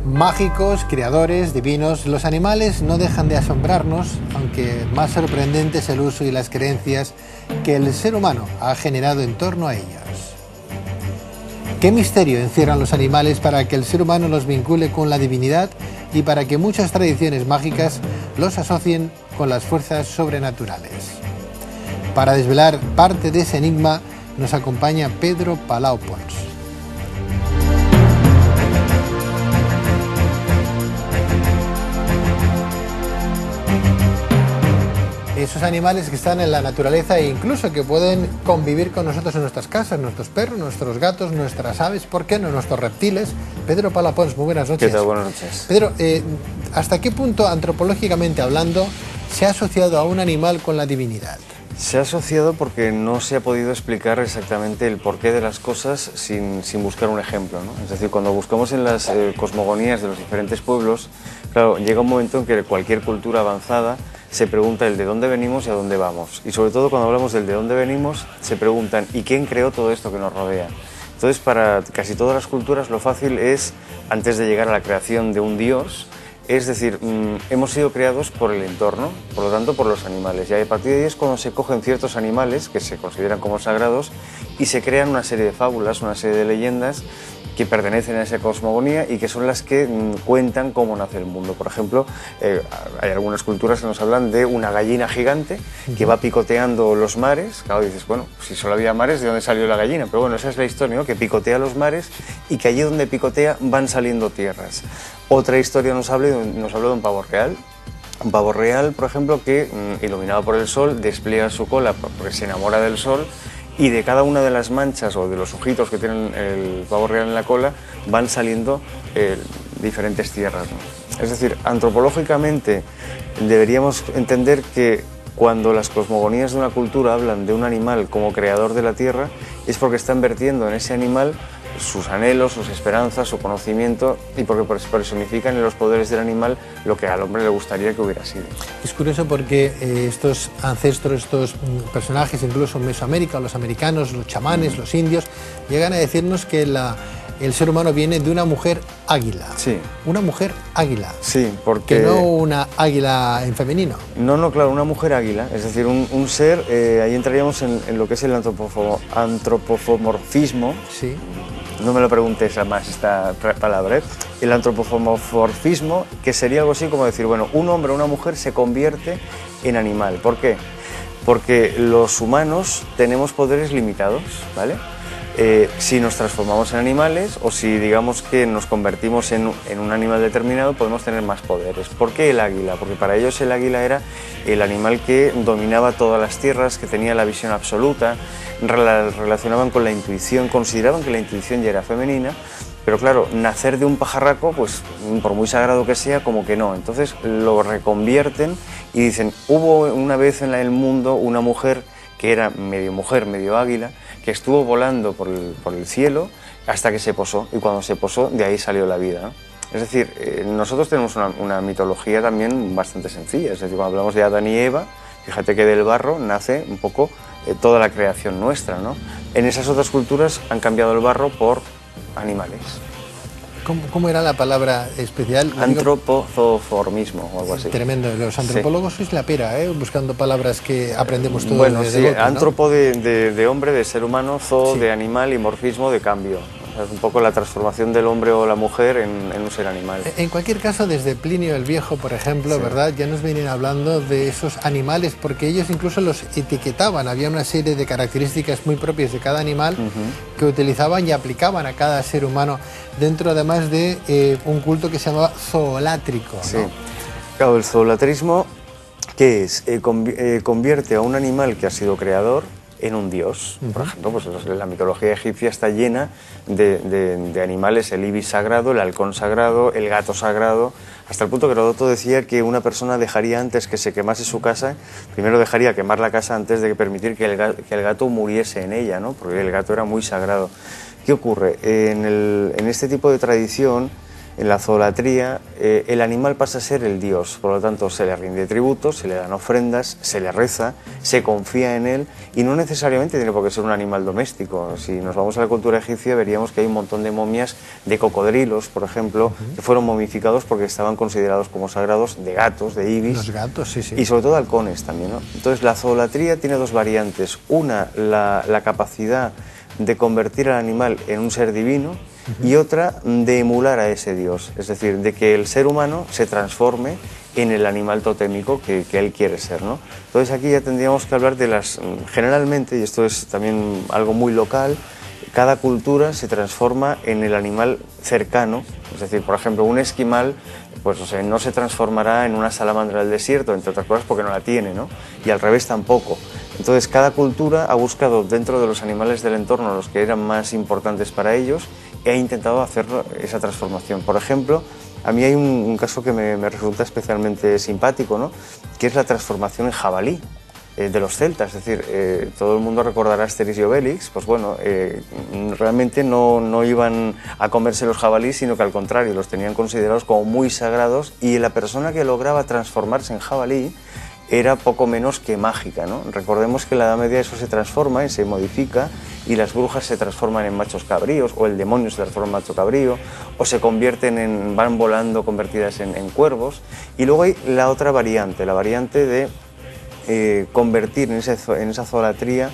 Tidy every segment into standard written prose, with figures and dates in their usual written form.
Mágicos, creadores, divinos, los animales no dejan de asombrarnos, aunque más sorprendente es el uso y las creencias que el ser humano ha generado en torno a ellos. ¿Qué misterio encierran los animales para que el ser humano los vincule con la divinidad y para que muchas tradiciones mágicas los asocien con las fuerzas sobrenaturales? Para desvelar parte de ese enigma nos acompaña Pedro Palau Pons. Esos animales que están en la naturaleza e incluso que pueden convivir con nosotros en nuestras casas, nuestros perros, nuestros gatos, nuestras aves, ¿por qué no? Nuestros reptiles. Pedro Palau Pons, muy buenas noches. ¿Qué tal? Buenas noches. Pedro, ¿hasta qué punto, antropológicamente hablando, se ha asociado a un animal con la divinidad? Se ha asociado porque no se ha podido explicar exactamente el porqué de las cosas sin buscar un ejemplo, ¿no? Es decir, cuando buscamos en las cosmogonías de los diferentes pueblos, claro, llega un momento en que cualquier cultura avanzada se pregunta el de dónde venimos y a dónde vamos. Y sobre todo cuando hablamos del de dónde venimos, se preguntan ¿y quién creó todo esto que nos rodea? Entonces, para casi todas las culturas lo fácil es, antes de llegar a la creación de un dios, es decir, hemos sido creados por el entorno, por lo tanto por los animales. Y a partir de ahí es cuando se cogen ciertos animales que se consideran como sagrados y se crean una serie de fábulas, una serie de leyendas que pertenecen a esa cosmogonía y que son las que cuentan cómo nace el mundo. Por ejemplo, hay algunas culturas que nos hablan de una gallina gigante que va picoteando los mares. Claro, dices, bueno, si solo había mares, ¿de dónde salió la gallina? Pero bueno, esa es la historia, ¿no? Que picotea los mares y que allí donde picotea van saliendo tierras. Otra historia nos habla de un pavo real. Un pavo real, por ejemplo, que iluminado por el sol, despliega su cola porque se enamora del sol, y de cada una de las manchas o de los ojitos que tienen el pavo real en la cola van saliendo diferentes tierras, ¿no? Es decir, antropológicamente deberíamos entender que cuando las cosmogonías de una cultura hablan de un animal como creador de la tierra es porque están vertiendo en ese animal sus anhelos, sus esperanzas, su conocimiento, y porque personifican en los poderes del animal lo que al hombre le gustaría que hubiera sido. Es curioso porque estos ancestros, estos personajes, incluso en Mesoamérica, los americanos, los chamanes, los indios, llegan a decirnos que el ser humano viene de una mujer águila. Sí. Una mujer águila. Sí, porque... Que no una águila en femenino. No, claro, una mujer águila, es decir, un ser, ahí entraríamos en lo que es el antropomorfismo. Sí. No me lo preguntes más esta palabra, el antropomorfismo, que sería algo así como decir, bueno, un hombre o una mujer se convierte en animal. ¿Por qué? Porque los humanos tenemos poderes limitados, ¿vale? Si nos transformamos en animales o si digamos que nos convertimos en un animal determinado, podemos tener más poderes. ¿Por qué el águila? Porque para ellos el águila era el animal que dominaba todas las tierras, que tenía la visión absoluta, relacionaban con la intuición, consideraban que la intuición ya era femenina, pero claro, nacer de un pajarraco, pues por muy sagrado que sea, como que no. Entonces lo reconvierten y dicen, hubo una vez en el mundo una mujer que era medio mujer, medio águila, que estuvo volando por el cielo hasta que se posó, y cuando se posó, de ahí salió la vida, ¿no? Es decir, nosotros tenemos una mitología también bastante sencilla, es decir, cuando hablamos de Adán y Eva, fíjate que del barro nace un poco toda la creación nuestra, ¿no? En esas otras culturas han cambiado el barro por animales. ¿Cómo era la palabra especial? Antropozoformismo o algo así. Tremendo. Los antropólogos sois la pera, buscando palabras que aprendemos todos. Bueno, desde sí, golpe, ¿no? antropo de hombre, de ser humano, zoo Sí. de animal y morfismo de cambio. O sea, es un poco la transformación del hombre o la mujer en un ser animal. En cualquier caso, desde Plinio el Viejo, por ejemplo, Sí. ¿verdad? Ya nos vienen hablando de esos animales, porque ellos incluso los etiquetaban. Había una serie de características muy propias de cada animal que utilizaban y aplicaban a cada ser humano, dentro además de un culto que se llamaba zoolátrico, ¿no? Sí. Claro, el zoolatrismo, ¿qué es? Convierte a un animal que ha sido creador en un dios. Por ejemplo, pues la mitología egipcia está llena de animales, el ibis sagrado, el halcón sagrado, el gato sagrado, hasta el punto que Heródoto decía que una persona dejaría, antes que se quemase su casa, primero dejaría quemar la casa antes de permitir que el gato muriese en ella, ¿no? Porque el gato era muy sagrado. ¿Qué ocurre? En este tipo de tradición en la zoolatría, el animal pasa a ser el dios, por lo tanto se le rinde tributo, se le dan ofrendas, se le reza, se confía en él y no necesariamente tiene por qué ser un animal doméstico. Si nos vamos a la cultura egipcia veríamos que hay un montón de momias de cocodrilos, por ejemplo, que fueron momificados porque estaban considerados como sagrados, de gatos, de ibis. Los gatos, sí, sí. Y sobre todo halcones también, ¿no? Entonces la zoolatría tiene dos variantes. Una, la capacidad de convertir al animal en un ser divino, y otra de emular a ese dios, es decir, de que el ser humano se transforme en el animal totémico que él quiere ser, ¿no? Entonces aquí ya tendríamos que hablar de las, generalmente, y esto es también algo muy local, cada cultura se transforma en el animal cercano, es decir, por ejemplo, un esquimal pues no se transformará en una salamandra del desierto, entre otras cosas porque no la tiene, ¿no? Y al revés tampoco. Entonces cada cultura ha buscado dentro de los animales del entorno los que eran más importantes para ellos e ha intentado hacer esa transformación. Por ejemplo, a mí hay un caso que me resulta especialmente simpático, ¿no? Que es la transformación en jabalí de los celtas, es decir, todo el mundo recordará Asterix y Obelix, pues bueno, realmente no iban a comerse los jabalíes, sino que al contrario, los tenían considerados como muy sagrados y la persona que lograba transformarse en jabalí era poco menos que mágica, ¿no? Recordemos que en la Edad Media eso se transforma y se modifica y las brujas se transforman en machos cabríos o el demonio se transforma en macho cabrío o se convierten van volando convertidas en cuervos y luego hay la otra variante, la variante de convertir en esa zoolatría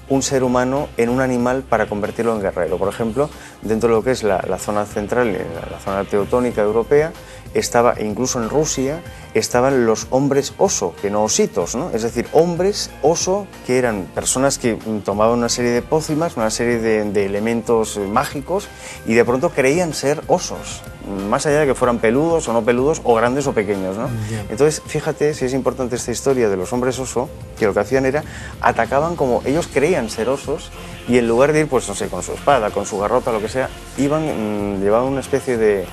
un ser humano en un animal para convertirlo en guerrero. Por ejemplo, dentro de lo que es la zona central, la zona teutónica europea, estaba, incluso en Rusia, estaban los hombres oso, que no ositos, ¿no? Es decir, hombres oso, que eran personas que tomaban una serie de pócimas, una serie de elementos mágicos, y de pronto creían ser osos, más allá de que fueran peludos o no peludos, o grandes o pequeños, ¿no? Yeah. Entonces, fíjate si es importante esta historia de los hombres oso, que lo que hacían era, atacaban como ellos creían ser osos, y en lugar de ir, pues no sé, con su espada, con su garrota, lo que sea, llevaban una especie de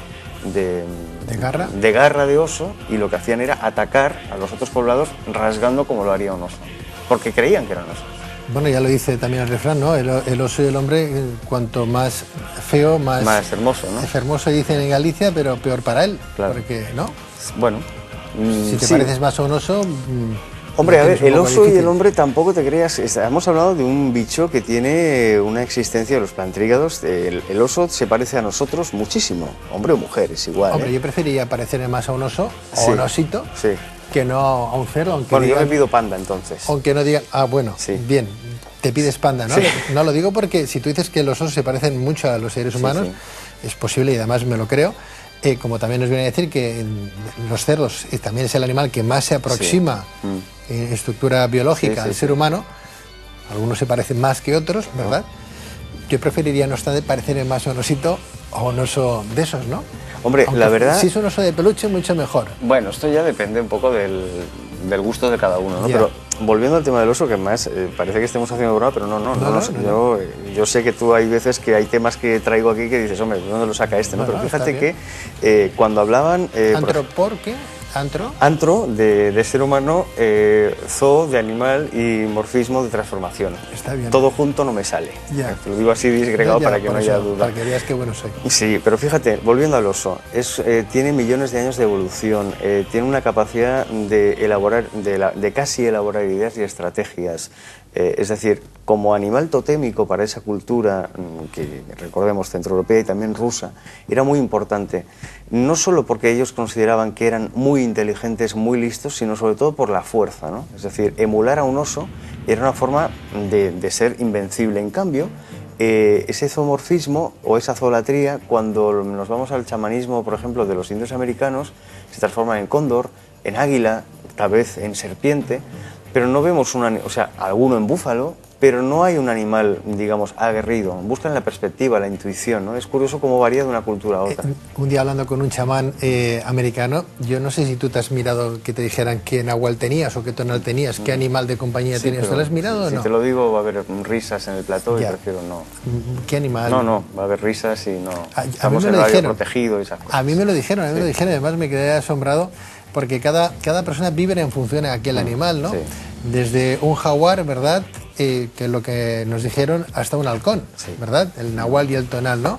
garra? De garra de oso, y lo que hacían era atacar a los otros poblados rasgando como lo haría un oso, porque creían que eran osos. Bueno, ya lo dice también el refrán, ¿no? El oso y el hombre, cuanto más feo, más hermoso, ¿no? Es hermoso, dicen en Galicia, pero peor para él, claro. Porque, ¿no? Bueno, si te sí. pareces más a un oso... Hombre, a ver, el oso difícil. y el hombre tampoco te creas. Hemos hablado de un bicho que tiene una existencia de los plantrígados. El oso se parece a nosotros muchísimo. Hombre o mujer, es igual. Hombre, yo preferiría parecerme más a un oso o a un osito que no a un cerdo. Aunque bueno, digan, yo me pido panda entonces. Aunque no digan, bueno, bien, te pides panda, ¿no? Sí. No lo digo porque si tú dices que los osos se parecen mucho a los seres humanos, es posible y además me lo creo. Como también nos viene a decir que los cerdos también es el animal que más se aproxima en estructura biológica al ser humano. Algunos se parecen más que otros, ¿verdad? Yo preferiría no estar parecerme más a un osito o a un oso de esos, ¿no? Hombre, aunque la verdad... Si es un oso de peluche, mucho mejor. Bueno, esto ya depende un poco del gusto de cada uno, ¿no? Pero volviendo al tema del oso, que más parece que estemos haciendo broma, pero no. Yo sé que tú hay veces que hay temas que traigo aquí que dices, hombre, ¿de dónde lo saca este? ¿No? Bueno, pero fíjate que cuando hablaban... ¿Por qué? ¿Antro? Antro de ser humano, zoo de animal y morfismo de transformación. Está bien. Todo junto no me sale. Te lo digo así disgregado para que no haya duda. Para que veas qué bueno soy. Sí, pero fíjate, volviendo al oso, tiene millones de años de evolución, tiene una capacidad de elaborar, de casi elaborar ideas y estrategias. Es decir, como animal totémico para esa cultura, que recordemos centroeuropea y también rusa, era muy importante. No solo porque ellos consideraban que eran muy inteligentes, muy listos, sino sobre todo por la fuerza, ¿no? Es decir, emular a un oso era una forma de ser invencible. En cambio, ese zoomorfismo o esa zoolatría, cuando nos vamos al chamanismo, por ejemplo, de los indios americanos, se transforman en cóndor, en águila, tal vez en serpiente, pero no vemos alguno en búfalo, pero no hay un animal, digamos, aguerrido. Buscan la perspectiva, la intuición, ¿no? Es curioso cómo varía de una cultura a otra. Un día hablando con un chamán americano, yo no sé si tú te has mirado que te dijeran qué nahual tenías o qué tonal tenías, qué animal de compañía tenías. ¿Te lo has mirado o no? Si te lo digo va a haber risas en el plató y prefiero no. ¿Qué animal? No, va a haber risas y no. Estamos en radio protegido y esas cosas. A mí me lo dijeron, además me quedé asombrado porque cada persona vive en función de aquel animal, ¿no? Desde un jaguar, ¿verdad?, que es lo que nos dijeron, hasta un halcón, ¿verdad? El nahual y el tonal, ¿no?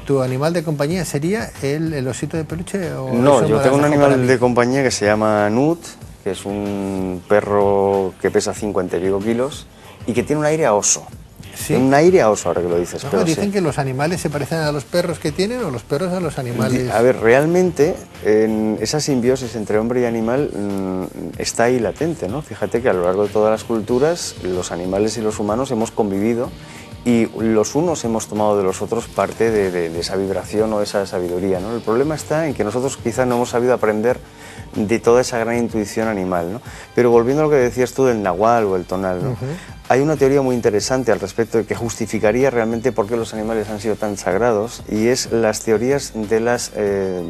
¿Tu animal de compañía sería el osito de peluche? ¿O no, yo tengo un animal de compañía que se llama Nut, que es un perro que pesa 50 y pico kilos y que tiene un aire a oso. ¿Sí? Un aire a oso, ahora que lo dices. No, pero dicen sí, que los animales se parecen a los perros que tienen o los perros a los animales. A ver, realmente en esa simbiosis entre hombre y animal está ahí latente, ¿no? Fíjate que a lo largo de todas las culturas los animales y los humanos hemos convivido y los unos hemos tomado de los otros parte de esa vibración o esa sabiduría, ¿no? El problema está en que nosotros quizás no hemos sabido aprender de toda esa gran intuición animal, ¿no? Pero volviendo a lo que decías tú del nahual o el tonal, ¿no? Hay una teoría muy interesante al respecto que justificaría realmente por qué los animales han sido tan sagrados, y es las teorías de las, te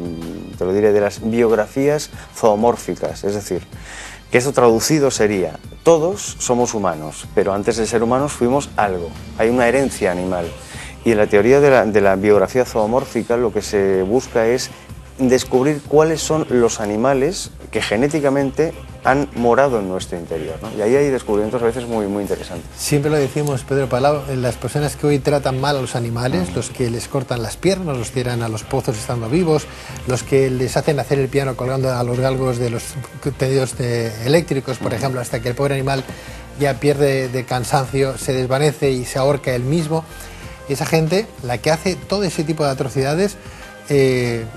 lo diré, de las biografías zoomórficas, es decir, que eso traducido sería: todos somos humanos, pero antes de ser humanos fuimos algo, hay una herencia animal. Y en la teoría de la biografía zoomórfica lo que se busca es descubrir cuáles son los animales que genéticamente han morado en nuestro interior, ¿no? Y ahí hay descubrimientos a veces muy, muy interesantes. Siempre lo decimos, Pedro Palau, las personas que hoy tratan mal a los animales, los que les cortan las piernas, los tiran a los pozos estando vivos, los que les hacen hacer el piano colgando a los galgos de los tendidos eléctricos, por ejemplo, hasta que el pobre animal ya pierde de cansancio, se desvanece y se ahorca él mismo. Y esa gente, la que hace todo ese tipo de atrocidades, el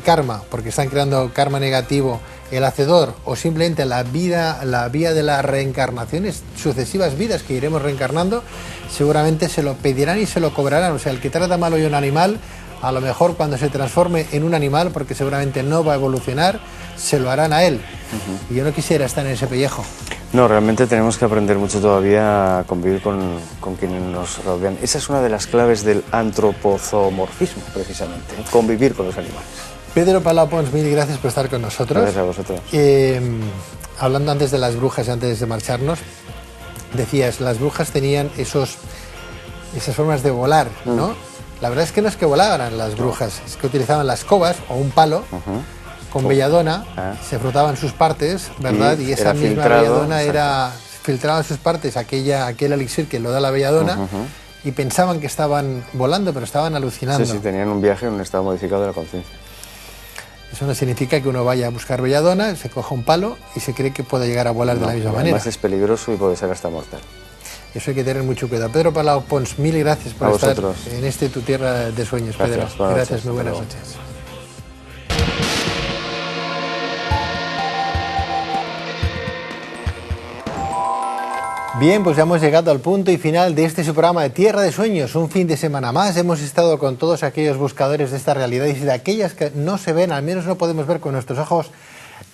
karma, porque están creando karma negativo, el hacedor, o simplemente la vía de las reencarnaciones, sucesivas vidas que iremos reencarnando, seguramente se lo pedirán y se lo cobrarán. O sea, el que trata mal hoy a un animal, a lo mejor cuando se transforme en un animal, porque seguramente no va a evolucionar, se lo harán a él. Y yo no quisiera estar en ese pellejo. No, realmente tenemos que aprender mucho todavía a convivir con quienes nos rodean. Esa es una de las claves del antropozoomorfismo, precisamente, convivir con los animales. Pedro Palau Pons, mil gracias por estar con nosotros. Gracias a vosotros. Hablando antes de las brujas y antes de marcharnos, decías, las brujas tenían esas formas de volar, ¿no? La verdad es que no es que volaran las brujas, es que utilizaban las escobas o un palo con belladona, se frotaban sus partes, ¿verdad? Y esa misma belladona filtraba sus partes, aquel elixir que lo da la belladona, y pensaban que estaban volando, pero estaban alucinando. Sí, tenían un viaje en un estado modificado de la conciencia. Eso no significa que uno vaya a buscar belladona, se coja un palo y se cree que puede llegar a volar de la misma manera. Además es peligroso y puede ser hasta mortal. Eso hay que tener mucho cuidado. Pedro Palau Pons, mil gracias por estar en Tu Tierra de Sueños, Pedro. Gracias, muy buenas noches. Bien, pues ya hemos llegado al punto y final de este su programa de Tierra de Sueños. Un fin de semana más. Hemos estado con todos aquellos buscadores de esta realidad y de aquellas que no se ven, al menos no podemos ver con nuestros ojos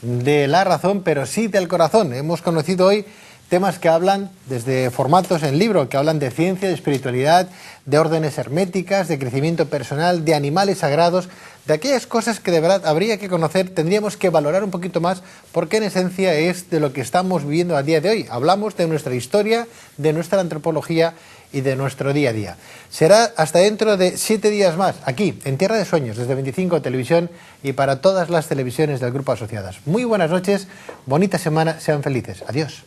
de la razón, pero sí del corazón. Hemos conocido hoy temas que hablan desde formatos en libro, que hablan de ciencia, de espiritualidad, de órdenes herméticas, de crecimiento personal, de animales sagrados, de aquellas cosas que de verdad habría que conocer, tendríamos que valorar un poquito más, porque en esencia es de lo que estamos viviendo a día de hoy. Hablamos de nuestra historia, de nuestra antropología y de nuestro día a día. Será hasta dentro de 7 días más, aquí, en Tierra de Sueños, desde 25 Televisión y para todas las televisiones del grupo asociadas. Muy buenas noches, bonita semana, sean felices. Adiós.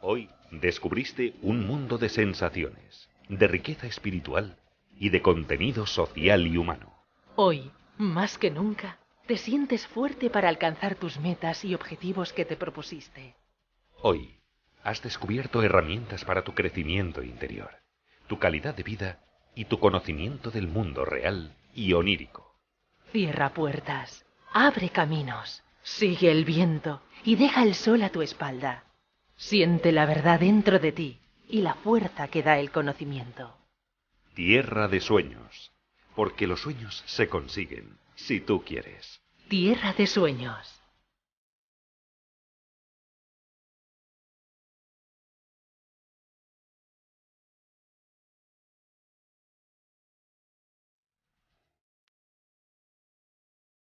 Hoy descubriste un mundo de sensaciones, de riqueza espiritual y de contenido social y humano. Hoy, más que nunca, te sientes fuerte para alcanzar tus metas y objetivos que te propusiste. Hoy, has descubierto herramientas para tu crecimiento interior, tu calidad de vida y tu conocimiento del mundo real y onírico. Cierra puertas, abre caminos, sigue el viento y deja el sol a tu espalda. Siente la verdad dentro de ti y la fuerza que da el conocimiento. Tierra de Sueños, porque los sueños se consiguen si tú quieres. Tierra de Sueños.